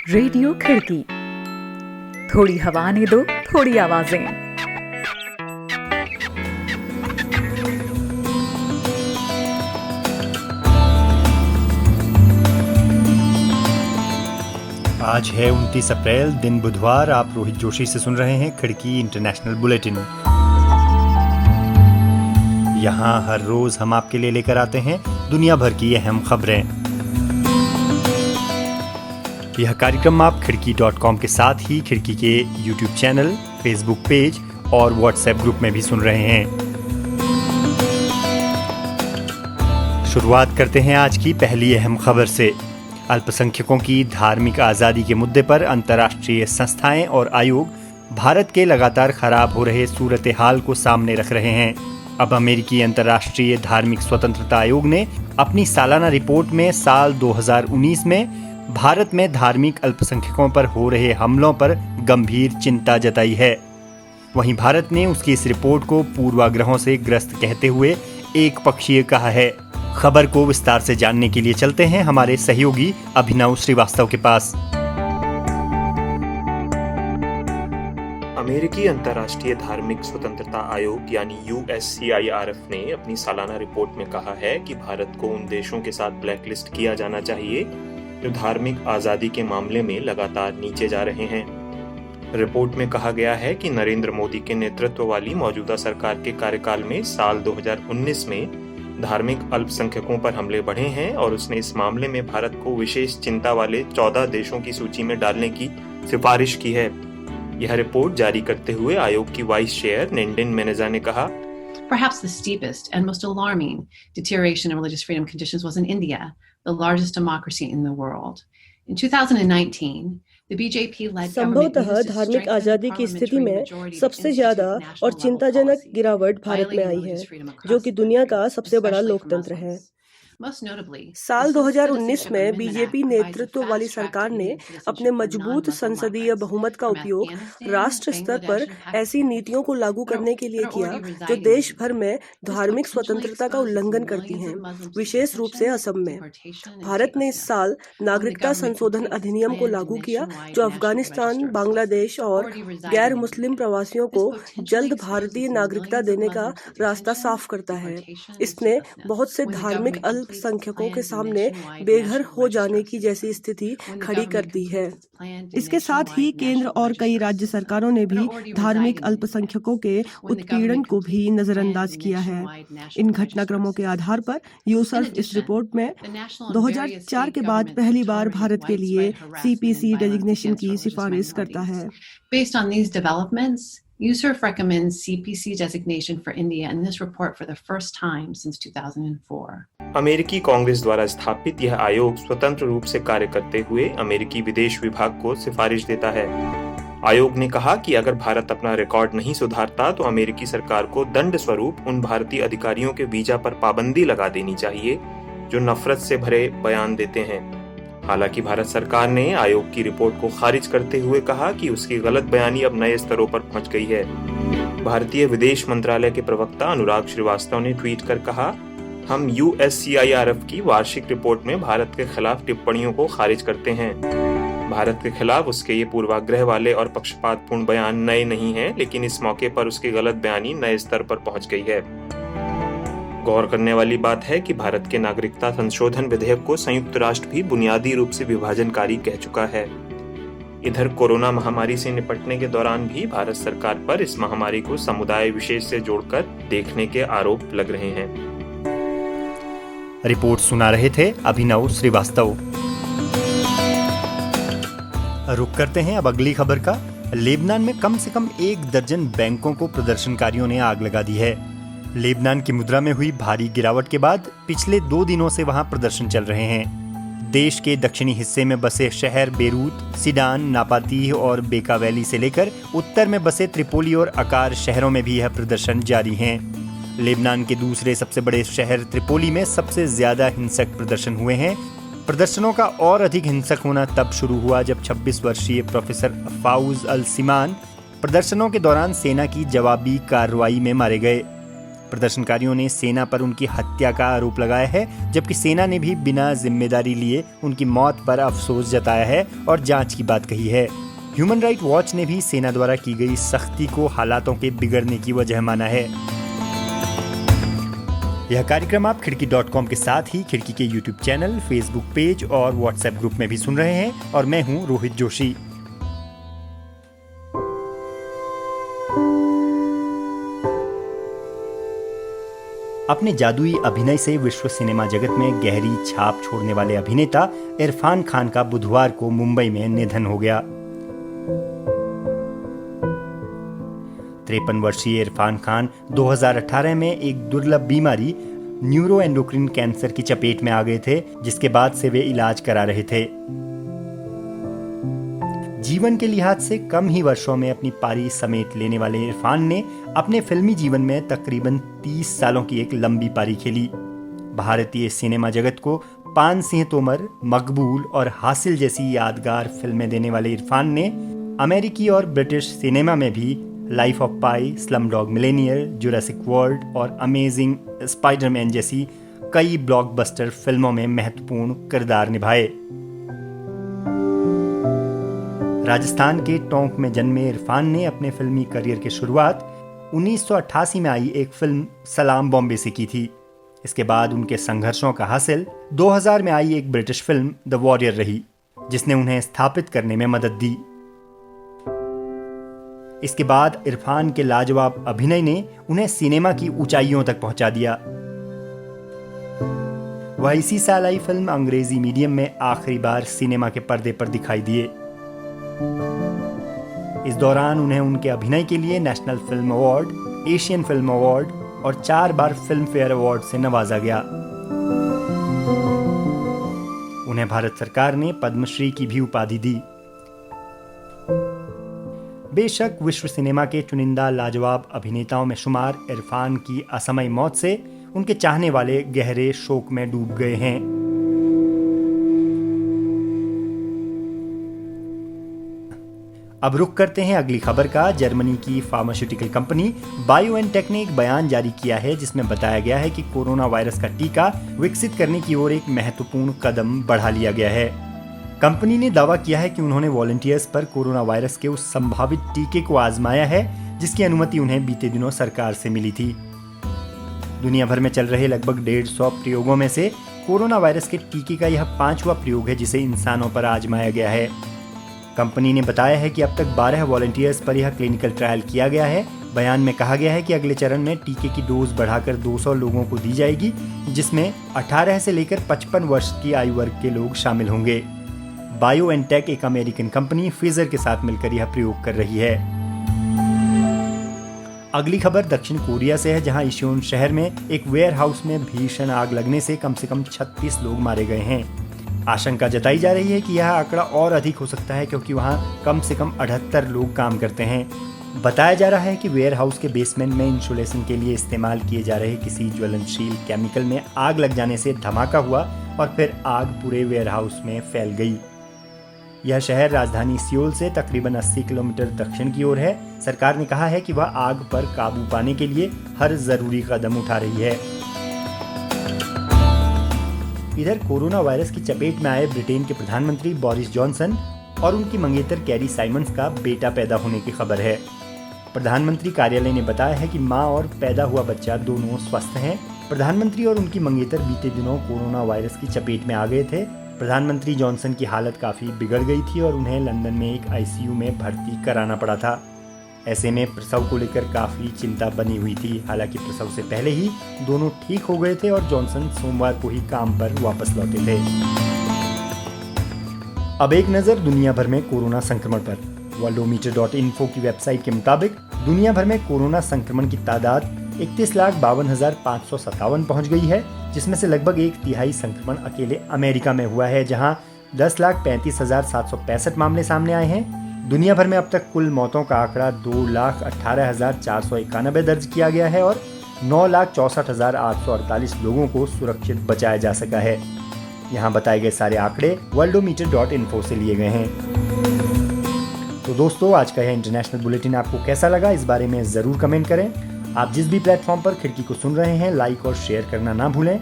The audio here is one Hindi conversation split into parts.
रेडियो खिड़की, थोड़ी हवा ने दो थोड़ी आवाजें। आज है 29 अप्रैल, दिन बुधवार। आप रोहित जोशी से सुन रहे हैं खिड़की इंटरनेशनल बुलेटिन। यहाँ हर रोज हम आपके लिए लेकर आते हैं दुनिया भर की अहम खबरें। यह कार्यक्रम आप खिड़की.com के साथ ही खिड़की के YouTube चैनल, फेसबुक पेज और व्हाट्सएप ग्रुप में भी सुन रहे हैं। शुरुआत करते हैं आज की पहली अहम खबर से। अल्पसंख्यकों की धार्मिक आज़ादी के मुद्दे पर अंतर्राष्ट्रीय संस्थाएं और आयोग भारत के लगातार खराब हो रहे सूरत हाल को सामने रख रहे हैं। अब अमेरिकी अंतर्राष्ट्रीय धार्मिक स्वतंत्रता आयोग ने अपनी सालाना रिपोर्ट में साल 2019 में भारत में धार्मिक अल्पसंख्यकों पर हो रहे हमलों पर गंभीर चिंता जताई है। वहीं भारत ने उसकी इस रिपोर्ट को पूर्वाग्रहों से ग्रस्त कहते हुए एक पक्षीय कहा है। खबर को विस्तार से जानने के लिए चलते हैं हमारे सहयोगी अभिनव श्रीवास्तव के पास। अमेरिकी अंतर्राष्ट्रीय धार्मिक स्वतंत्रता आयोग यानी USCIRF ने अपनी सालाना रिपोर्ट में कहा है कि भारत को उन देशों के साथ ब्लैकलिस्ट किया जाना चाहिए जो धार्मिक आजादी के मामले में लगातार नीचे जा रहे हैं। रिपोर्ट में कहा गया है कि नरेंद्र मोदी के नेतृत्व वाली मौजूदा सरकार के कार्यकाल में साल 2019 में धार्मिक अल्पसंख्यकों पर हमले बढ़े हैं और उसने इस मामले में भारत को विशेष चिंता वाले 14 देशों की सूची में डालने की सिफारिश की है। यह रिपोर्ट जारी करते हुए आयोग की वाइस चेयर नेंडिन मेनेजा ने कहा, Perhaps the steepest and most alarming deterioration in religious freedom conditions was in India, the largest democracy in the world. In 2019, the BJP-led संभवतः धार्मिक आजादी की स्थिति में सबसे ज्यादा और चिंताजनक गिरावट भारत में आई है, जो कि दुनिया का सबसे बड़ा लोकतंत्र है। साल 2019 में बीजेपी नेतृत्व वाली सरकार ने अपने मजबूत संसदीय बहुमत का उपयोग राष्ट्र स्तर पर ऐसी नीतियों को लागू करने के लिए किया जो देश भर में धार्मिक स्वतंत्रता का उल्लंघन करती हैं, विशेष रूप से असम में। भारत ने इस साल नागरिकता संशोधन अधिनियम को लागू किया जो अफगानिस्तान, बांग्लादेश और गैर मुस्लिम प्रवासियों को जल्द भारतीय नागरिकता देने का रास्ता साफ करता है। इसने बहुत से धार्मिक अल्पसंख्यकों के सामने बेघर हो जाने की जैसी स्थिति खड़ी कर दी है। इसके साथ ही केंद्र और कई राज्य सरकारों ने भी धार्मिक अल्पसंख्यकों के उत्पीड़न को भी नजरअंदाज किया है। इन घटनाक्रमों के आधार पर यूसर्फ इस रिपोर्ट में 2004 के बाद पहली बार भारत के लिए CPC डेजिग्नेशन की सिफारिश करता है। Based on these developments, USCIRF recommends CPC designation for India in this report for the first time since 2004. अमेरिकी कांग्रेस द्वारा स्थापित यह आयोग स्वतंत्र रूप से कार्य करते हुए अमेरिकी विदेश विभाग को सिफारिश देता है। आयोग ने कहा कि अगर भारत अपना रिकॉर्ड नहीं सुधारता तो अमेरिकी सरकार को दंड स्वरूप उन भारतीय अधिकारियों के वीजा पर पाबंदी लगा देनी चाहिए जो नफरत से भरे बयान देते हैं। हालांकि भारत सरकार ने आयोग की रिपोर्ट को खारिज करते हुए कहा कि उसकी गलत बयानी अब नए स्तरों पर पहुंच गई है। भारतीय विदेश मंत्रालय के प्रवक्ता अनुराग श्रीवास्तव ने ट्वीट कर कहा, हम USCIRF की वार्षिक रिपोर्ट में भारत के खिलाफ टिप्पणियों को खारिज करते हैं। भारत के खिलाफ उसके ये पूर्वाग्रह वाले और पक्षपातपूर्ण बयान नए नहीं हैं, लेकिन इस मौके पर उसकी गलत बयानी नए स्तर पर पहुंच गई है। गौर करने वाली बात है कि भारत के नागरिकता संशोधन विधेयक को संयुक्त राष्ट्र भी बुनियादी रूप से विभाजनकारी कह चुका है। इधर कोरोना महामारी से निपटने के दौरान भी भारत सरकार पर इस महामारी को समुदाय विशेष से जोड़कर देखने के आरोप लग रहे हैं। रिपोर्ट सुना रहे थे अभिनव श्रीवास्तव। रुक करते हैं अब अगली खबर का। लेबनान में कम से कम 1 दर्जन बैंकों को प्रदर्शनकारियों ने आग लगा दी है। लेबनान की मुद्रा में हुई भारी गिरावट के बाद पिछले 2 दिनों से वहां प्रदर्शन चल रहे हैं। देश के दक्षिणी हिस्से में बसे शहर बेरूत, सिडान, नापातीह और बेका वैली से लेकर उत्तर में बसे त्रिपोली और अकार शहरों में भी यह प्रदर्शन जारी हैं। लेबनान के दूसरे सबसे बड़े शहर त्रिपोली में सबसे ज्यादा हिंसक प्रदर्शन हुए हैं। प्रदर्शनों का और अधिक हिंसक होना तब शुरू हुआ जब 26 वर्षीय प्रोफेसर फाउज अल सिमान प्रदर्शनों के दौरान सेना की जवाबी कार्रवाई में मारे गए। प्रदर्शनकारियों ने सेना पर उनकी हत्या का आरोप लगाया है, जबकि सेना ने भी बिना जिम्मेदारी लिए उनकी मौत पर अफसोस जताया है और जांच की बात कही है। ह्यूमन राइट वॉच ने भी सेना द्वारा की गई सख्ती को हालातों के बिगड़ने की वजह माना है। यह कार्यक्रम आप खिड़की.com के साथ ही खिड़की के YouTube चैनल, Facebook पेज और WhatsApp ग्रुप में भी सुन रहे हैं और मैं हूं रोहित जोशी। अपने जादुई अभिनय से विश्व सिनेमा जगत में गहरी छाप छोड़ने वाले अभिनेता इरफान खान का बुधवार को मुंबई में निधन हो गया। 53 वर्षीय इरफान खान 2018 में एक दुर्लभ बीमारी न्यूरोएंडोक्रिन कैंसर की चपेट में आ गए थे, जिसके बाद से वे इलाज करा रहे थे। जीवन के लिहाज से कम ही वर्षों में अपनी पारी समेट लेने वाले इरफान ने अपने फिल्मी जीवन में तकरीबन 30 सालों की एक लंबी पारी खेली। भारतीय सिनेमा जगत को पान सिंह तोमर, मकबूल और हासिल जैसी यादगार फिल्में देने वाले इरफान ने अमेरिकी और ब्रिटिश सिनेमा में भी life of pi, Slumdog Millionaire, Jurassic world और अमेजिंग स्पाइडरमैन जैसी कई ब्लॉकबस्टर फिल्मों में महत्वपूर्ण किरदार निभाए। राजस्थान के टोंक में जन्मे इरफान ने अपने फिल्मी करियर की शुरुआत 1988 में आई एक फिल्म सलाम बॉम्बे से की थी। इसके बाद उनके संघर्षों का हासिल 2000 में आई एक ब्रिटिश फिल्म द वॉरियर रही, जिसने उन्हें स्थापित करने में मदद दी। इसके बाद इरफान के लाजवाब अभिनय ने उन्हें सिनेमा की ऊंचाइयों तक पहुंचा दिया। वह इसी साल आई फिल्म अंग्रेजी मीडियम में आखिरी बार सिनेमा के पर्दे पर दिखाई दिए। इस दौरान उन्हें उनके अभिनय के लिए national film award, Asian film award और 4 बार फिल्म फेयर अवार्ड से नवाजा गया। उन्हें भारत सरकार ने पद्मश्री की भी उपाधि दी। बेशक विश्व सिनेमा के चुनिंदा लाजवाब अभिनेताओं में शुमार इरफान की असमय मौत से उनके चाहने वाले गहरे शोक में डूब गए हैं। अब रुख करते हैं अगली खबर का। जर्मनी की फार्मास्यूटिकल कंपनी बायोएनटेक ने एक बयान जारी किया है, जिसमें बताया गया है कि कोरोना वायरस का टीका विकसित करने की ओर एक महत्वपूर्ण कदम बढ़ा लिया गया है। कंपनी ने दावा किया है कि उन्होंने वॉलंटियर्स पर कोरोना वायरस के उस संभावित टीके को आजमाया है जिसकी अनुमति उन्हें बीते दिनों सरकार से मिली थी। दुनिया भर में चल रहे लगभग 150 प्रयोगों में से कोरोना वायरस के टीके का यह 5वां प्रयोग है जिसे इंसानों पर आजमाया गया है। कंपनी ने बताया है कि अब तक 12 वॉलंटियर्स पर यह क्लिनिकल ट्रायल किया गया है। बयान में कहा गया है कि अगले चरण में टीके की डोज बढ़ाकर 200 लोगों को दी जाएगी, जिसमें 18 से लेकर 55 वर्ष की आयु वर्ग के लोग शामिल होंगे। बायोएनटेक एक अमेरिकन कंपनी फाइजर के साथ मिलकर यह प्रयोग कर रही है। अगली खबर दक्षिण कोरिया से है, जहां इशियोन शहर में एक वेयरहाउस में भीषण आग लगने से कम 36 लोग मारे गए हैं। आशंका जताई जा रही है कि यह आंकड़ा और अधिक हो सकता है, क्योंकि वहां कम से कम 78 लोग काम करते हैं। बताया जा रहा है कि वेयरहाउस के बेसमेंट में इंसुलेशन के लिए इस्तेमाल किए जा रहे किसी ज्वलनशील केमिकल में आग लग जाने से धमाका हुआ और फिर आग पूरे वेयरहाउस में फैल गई। यह शहर राजधानी सियोल से तकरीबन 80 किलोमीटर दक्षिण की ओर है। सरकार ने कहा है कि वह आग पर काबू पाने के लिए हर जरूरी कदम उठा रही है। इधर कोरोना वायरस की चपेट में आए ब्रिटेन के प्रधानमंत्री बोरिस जॉनसन और उनकी मंगेतर कैरी साइमंस का बेटा पैदा होने की खबर है। प्रधानमंत्री कार्यालय ने बताया है कि मां और पैदा हुआ बच्चा दोनों स्वस्थ हैं। प्रधानमंत्री और उनकी मंगेतर बीते दिनों कोरोना वायरस की चपेट में आ गए थे। प्रधानमंत्री जॉनसन की हालत काफी बिगड़ गई थी और उन्हें लंदन में एक आईसीयू में भर्ती कराना पड़ा था। ऐसे में प्रसव को लेकर काफी चिंता बनी हुई थी। हालांकि प्रसव से पहले ही दोनों ठीक हो गए थे और जॉनसन सोमवार को ही काम पर वापस लौटे थे। अब एक नजर दुनिया भर में कोरोना संक्रमण पर। worldometer.info की वेबसाइट के मुताबिक दुनिया भर में कोरोना संक्रमण की तादाद 31,52,557 पहुंच गई है, जिसमें से लगभग 1/3 संक्रमण अकेले अमेरिका में हुआ है, जहां 10,35,765 मामले सामने आए हैं। दुनिया भर में अब तक कुल मौतों का आंकड़ा 2,18,491 दर्ज किया गया है और 9,64,848 लोगों को सुरक्षित बचाया जा सका है। यहाँ बताए गए सारे आंकड़े worldometer.info से लिए गए हैं। तो दोस्तों, आज का यह इंटरनेशनल बुलेटिन आपको कैसा लगा, इस बारे में ज़रूर कमेंट करें। आप जिस भी प्लेटफॉर्म पर खिड़की को सुन रहे हैं, लाइक और शेयर करना ना भूलें।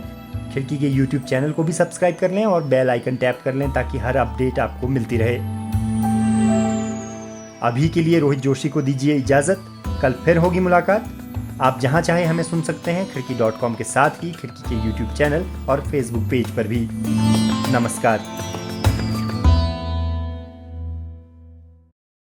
खिड़की के यूट्यूब चैनल को भी सब्सक्राइब कर लें और बेल आइकन टैप कर लें ताकि हर अपडेट आपको मिलती रहे। अभी के लिए रोहित जोशी को दीजिए इजाजत। कल फिर होगी मुलाकात। आप जहां चाहे हमें सुन सकते हैं, खिड़की.com के साथ ही खिड़की के यूट्यूब चैनल और फेसबुक पेज पर भी। नमस्कार।